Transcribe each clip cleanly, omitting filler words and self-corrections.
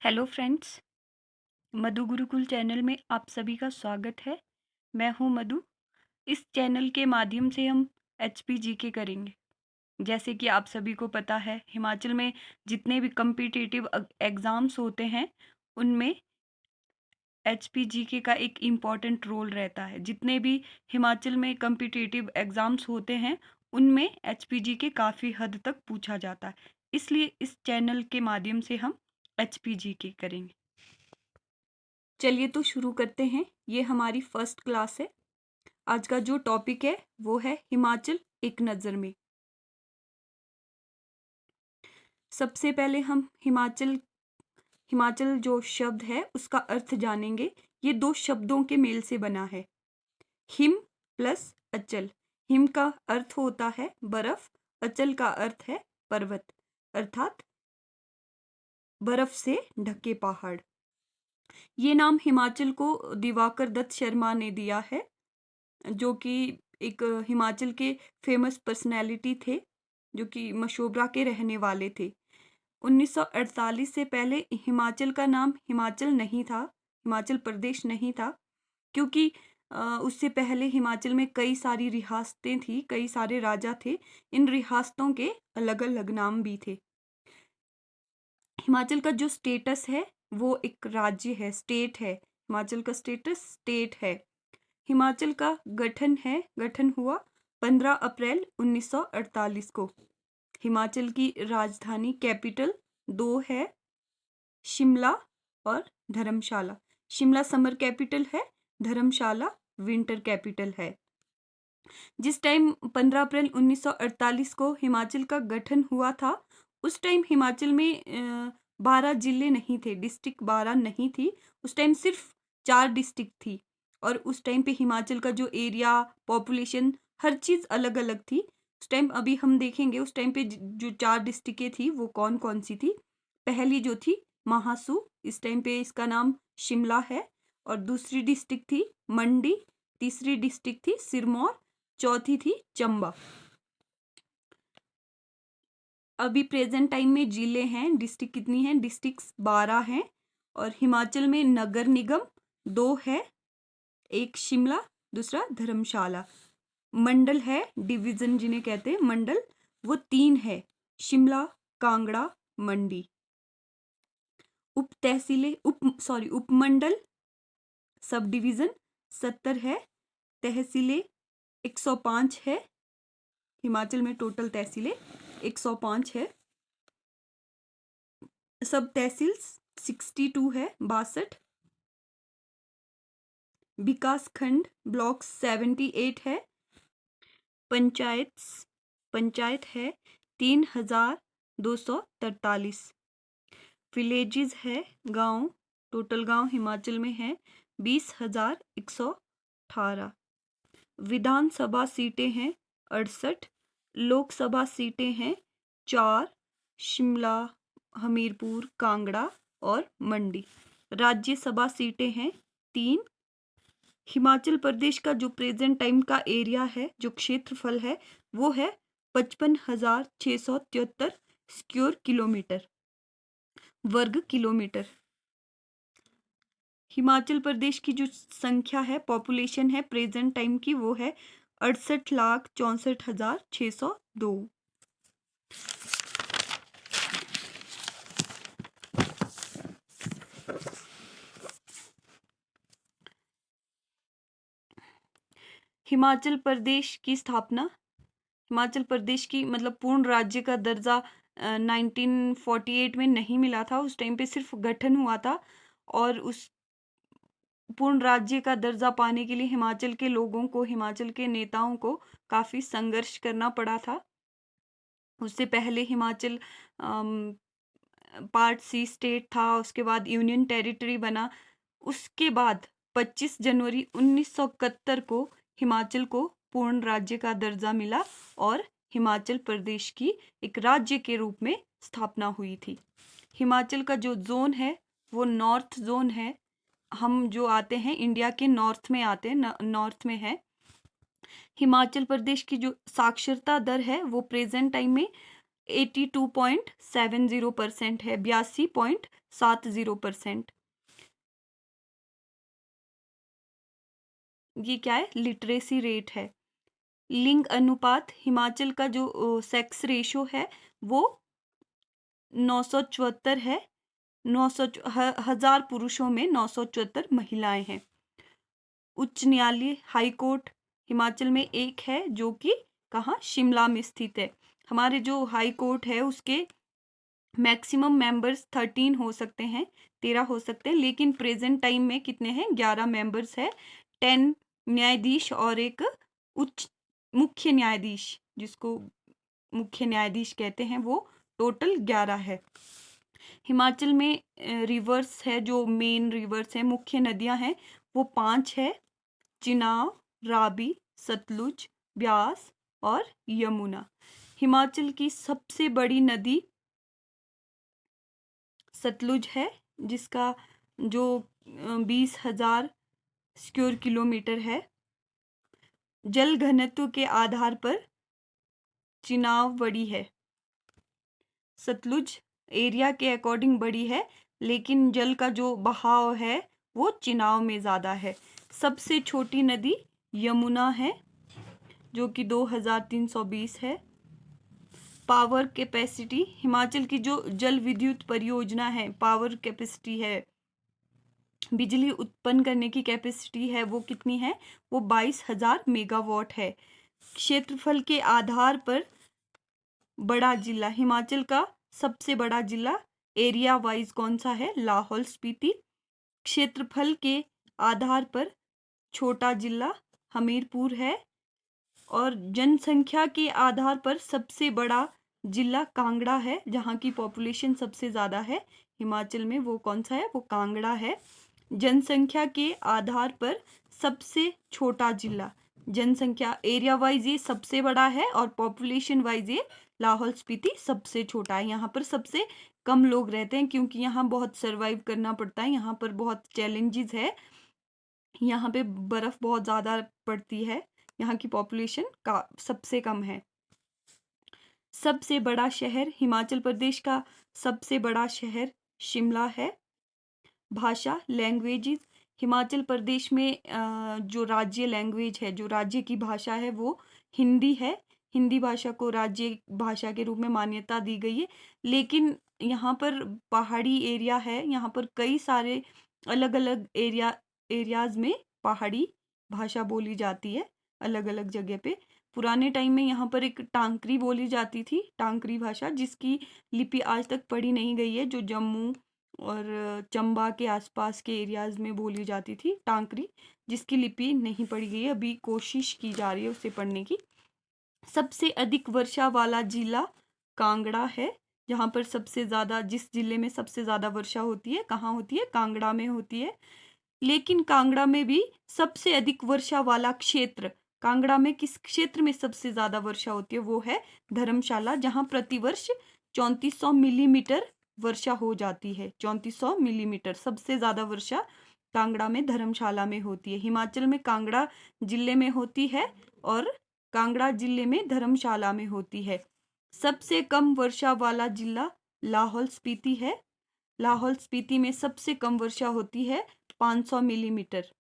Hello friends, मधु Gurukul channel में आप सभी का स्वागत है। मैं हूं मधु। इस चैनल के माध्यम से हम एचपीजीके करेंगे। जैसे कि आप सभी को पता है, हिमाचल में जितने भी कम्पिटिटिव एग्ज़ाम्स होते हैं, उनमें एचपीजीके का एक इम्पॉर्टेंट रोल रहता है। जितने भी हिमाचल में कम्पिटिटिव एग्ज़ाम्स होते हैं, उनमें एचपीजीके काफ़ी हद तक पूछा जाता है। इसलिए इस चैनल के माध्यम से हम एचपीजीके करेंगे। चलिए तो शुरू करते हैं। ये हमारी फर्स्ट क्लास है। आज का जो टॉपिक है वो है हिमाचल एक नज़र में। सबसे पहले हम हिमाचल हिमाचल जो शब्द है उसका अर्थ जानेंगे। ये दो शब्दों के मेल से बना है, हिम प्लस अचल। हिम का अर्थ होता है बर्फ, अचल का अर्थ है पर्वत, अर्थात बर्फ से ढके पहाड़। ये नाम हिमाचल को दिवाकर दत्त शर्मा ने दिया है, जो कि एक हिमाचल के फेमस पर्सनैलिटी थे, जो कि मशोबरा के रहने वाले थे। 1948 से पहले हिमाचल का नाम हिमाचल नहीं था, हिमाचल प्रदेश नहीं था, क्योंकि उससे पहले हिमाचल में कई सारी रियासतें थी, कई सारे राजा थे। इन रियासतों के अलग अलग नाम भी थे। हिमाचल का जो स्टेटस है वो एक राज्य है, स्टेट है। हिमाचल का स्टेटस स्टेट है। हिमाचल का गठन हुआ 15 अप्रैल 1948 को। हिमाचल की राजधानी कैपिटल दो है, शिमला और धर्मशाला। शिमला समर कैपिटल है, धर्मशाला विंटर कैपिटल है। जिस टाइम 15 अप्रैल 1948 को हिमाचल का गठन हुआ था, उस टाइम हिमाचल में 12 जिले नहीं थे, डिस्ट्रिक्ट 12 नहीं थी। उस टाइम सिर्फ 4 डिस्ट्रिक्ट थी। और उस टाइम पे हिमाचल का जो एरिया, पॉपुलेशन, हर चीज़ अलग अलग थी उस टाइम। अभी हम देखेंगे उस टाइम पे जो 4 डिस्ट्रिक्टें थी वो कौन कौन सी थी। पहली जो थी महासू, इस टाइम पे इसका नाम शिमला है। और दूसरी डिस्ट्रिक्ट थी मंडी, तीसरी डिस्ट्रिक्ट थी सिरमौर, चौथी थी चंबा। अभी प्रेजेंट टाइम में जिले हैं, डिस्ट्रिक्ट कितनी हैं? डिस्ट्रिक्ट्स 12 हैं। और हिमाचल में नगर निगम 2 है, एक शिमला, दूसरा धर्मशाला। मंडल है, डिवीजन जिन्हें कहते हैं मंडल, वो 3 है, शिमला, कांगड़ा, मंडी। उपमंडल, सब डिवीजन 70 है, तहसीलें 105 है। हिमाचल में टोटल तहसीलें 105 है। सब तहसील 62 है, 62। विकास खंड ब्लॉक 78 है। पंचायत है 3243। विलेजेस है, गांव, टोटल गांव हिमाचल में है 20,118। विधानसभा सीटें हैं 68। लोकसभा सीटें हैं 4, शिमला, हमीरपुर, कांगड़ा और मंडी। राज्यसभा सीटें हैं 3। हिमाचल प्रदेश का जो प्रेजेंट टाइम का एरिया है, जो क्षेत्रफल है, वो है 55,673 स्क्वायर किलोमीटर, वर्ग किलोमीटर। हिमाचल प्रदेश की जो संख्या है, पॉपुलेशन है प्रेजेंट टाइम की, वो है 68,64,602। हिमाचल प्रदेश की स्थापना, हिमाचल प्रदेश की मतलब पूर्ण राज्य का दर्जा 1948 में नहीं मिला था। उस टाइम पे सिर्फ गठन हुआ था। और उस पूर्ण राज्य का दर्जा पाने के लिए हिमाचल के लोगों को, हिमाचल के नेताओं को काफ़ी संघर्ष करना पड़ा था। उससे पहले हिमाचल पार्ट सी स्टेट था, उसके बाद यूनियन टेरिटरी बना। उसके बाद 25 जनवरी 1971 को हिमाचल को पूर्ण राज्य का दर्जा मिला और हिमाचल प्रदेश की एक राज्य के रूप में स्थापना हुई थी। हिमाचल का जो जोन है वो नॉर्थ जोन है। हम जो आते हैं इंडिया के नॉर्थ में आते हैं, नॉर्थ में है। हिमाचल प्रदेश की जो साक्षरता दर है वो प्रेजेंट टाइम में 82.70% है, 82.70%। ये क्या है? लिटरेसी रेट है। लिंग अनुपात, हिमाचल का जो सेक्स रेशो है वो 974 है। 1000 पुरुषों में 974 महिलाएं हैं। उच्च न्यायालय, हाई कोर्ट हिमाचल में एक है, जो कि कहाँ? शिमला में स्थित है। हमारे जो हाई कोर्ट है उसके मैक्सिमम मेंबर्स 13 हो सकते हैं, 13 हो सकते हैं, लेकिन प्रेजेंट टाइम में कितने हैं? 11 मेंबर्स है। 10 न्यायाधीश और एक उच्च मुख्य न्यायाधीश, जिसको मुख्य न्यायाधीश कहते हैं, वो टोटल 11 है। हिमाचल में रिवर्स है, जो मेन रिवर्स है, मुख्य नदियां हैं, वो 5 है। चिनाब, रावी, सतलुज, ब्यास और यमुना। हिमाचल की सबसे बड़ी नदी सतलुज है, जिसका जो 20,000 स्क्वायर किलोमीटर है। जल घनत्व के आधार पर चिनाब बड़ी है। सतलुज एरिया के अकॉर्डिंग बड़ी है, लेकिन जल का जो बहाव है वो चिनाब में ज़्यादा है। सबसे छोटी नदी यमुना है, जो कि 2320 है। पावर कैपेसिटी, हिमाचल की जो जल विद्युत परियोजना है, पावर कैपेसिटी है, बिजली उत्पन्न करने की कैपेसिटी है, वो कितनी है? वो 22,000 मेगावाट है। क्षेत्रफल के आधार पर बड़ा जिला, हिमाचल का सबसे बड़ा जिला एरिया वाइज कौन सा है? लाहौल स्पीति। क्षेत्रफल के आधार पर छोटा जिला हमीरपुर है। और जनसंख्या के आधार पर सबसे बड़ा जिला कांगड़ा है, जहाँ की पॉपुलेशन सबसे ज़्यादा है हिमाचल में, वो कौन सा है? वो कांगड़ा है। जनसंख्या के आधार पर सबसे छोटा जिला, जनसंख्या एरिया वाइज ये सबसे बड़ा है और पॉपुलेशन वाइज ये लाहौल स्पीति सबसे छोटा है। यहाँ पर सबसे कम लोग रहते हैं, क्योंकि यहाँ बहुत सरवाइव करना पड़ता है, यहाँ पर बहुत चैलेंजेस है, यहाँ पे बर्फ़ बहुत ज़्यादा पड़ती है, यहाँ की पॉपुलेशन का सबसे कम है। सबसे बड़ा शहर, हिमाचल प्रदेश का सबसे बड़ा शहर शिमला है। भाषा, लैंग्वेजेस, हिमाचल प्रदेश में जो राज्य लैंग्वेज है, जो राज्य की भाषा है, वो हिंदी है। हिंदी भाषा को राज्य भाषा के रूप में मान्यता दी गई है, लेकिन यहाँ पर पहाड़ी एरिया है, यहाँ पर कई सारे अलग अलग एरियाज़ में पहाड़ी भाषा बोली जाती है, अलग अलग जगह पे। पुराने टाइम में यहाँ पर एक टांकरी बोली जाती थी, टांकरी भाषा, जिसकी लिपि आज तक पढ़ी नहीं गई है, जो जम्मू और चंबा के आसपास के एरियाज़ में बोली जाती थी, टांकरी, जिसकी लिपि नहीं पढ़ी गई है, अभी कोशिश की जा रही है उसे पढ़ने की। सबसे अधिक वर्षा वाला जिला कांगड़ा है, जहाँ पर सबसे ज़्यादा, जिस जिले में सबसे ज़्यादा वर्षा होती है, कहाँ होती है? कांगड़ा में होती है। लेकिन कांगड़ा में भी सबसे अधिक वर्षा वाला क्षेत्र, कांगड़ा में किस क्षेत्र में सबसे ज़्यादा वर्षा होती है? वो है धर्मशाला, जहाँ प्रतिवर्ष 3400 मिलीमीटर वर्षा हो जाती है। 3400 मिलीमीटर सबसे ज़्यादा वर्षा कांगड़ा में, धर्मशाला में होती है। हिमाचल में कांगड़ा जिले में होती है और कांगड़ा जिले में धर्मशाला में होती है। सबसे कम वर्षा वाला जिला लाहौल स्पीति है। लाहौल स्पीति में सबसे कम वर्षा होती है 500 मिलीमीटर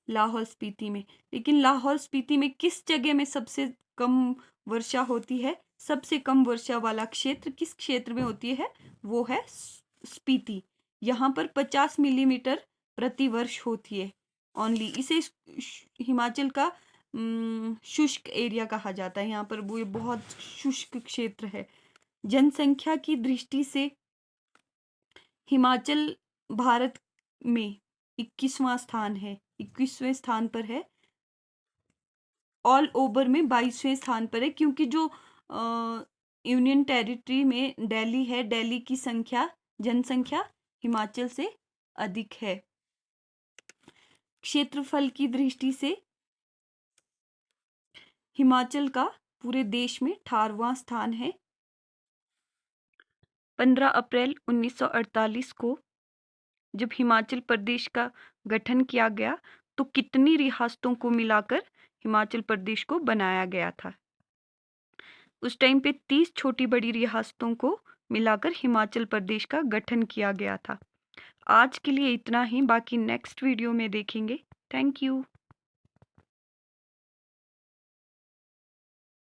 लाहौल स्पीति में। लेकिन लाहौल स्पीति में किस जगह में सबसे कम वर्षा होती है? सबसे कम वर्षा वाला क्षेत्र किस क्षेत्र में होती है? वो है स्पीति। यहाँ पर 50 मिलीमीटर प्रति वर्ष होती है ओनली। इसे हिमाचल का शुष्क एरिया कहा जाता है। यहाँ पर वो बहुत शुष्क क्षेत्र है। जनसंख्या की दृष्टि से हिमाचल भारत में 21वां स्थान है, 21वें स्थान पर है। ऑल ओवर में 22वें स्थान पर है, क्योंकि जो यूनियन टेरिटरी में दिल्ली है, दिल्ली की जनसंख्या हिमाचल से अधिक है। क्षेत्रफल की दृष्टि से हिमाचल का पूरे देश में 18वां स्थान है। 15 अप्रैल 1948 को जब हिमाचल प्रदेश का गठन किया गया, तो कितनी रियासतों को मिलाकर हिमाचल प्रदेश को बनाया गया था? उस टाइम पे 30 छोटी बड़ी रियासतों को मिलाकर हिमाचल प्रदेश का गठन किया गया था। आज के लिए इतना ही, बाकी नेक्स्ट वीडियो में देखेंगे। Thank you.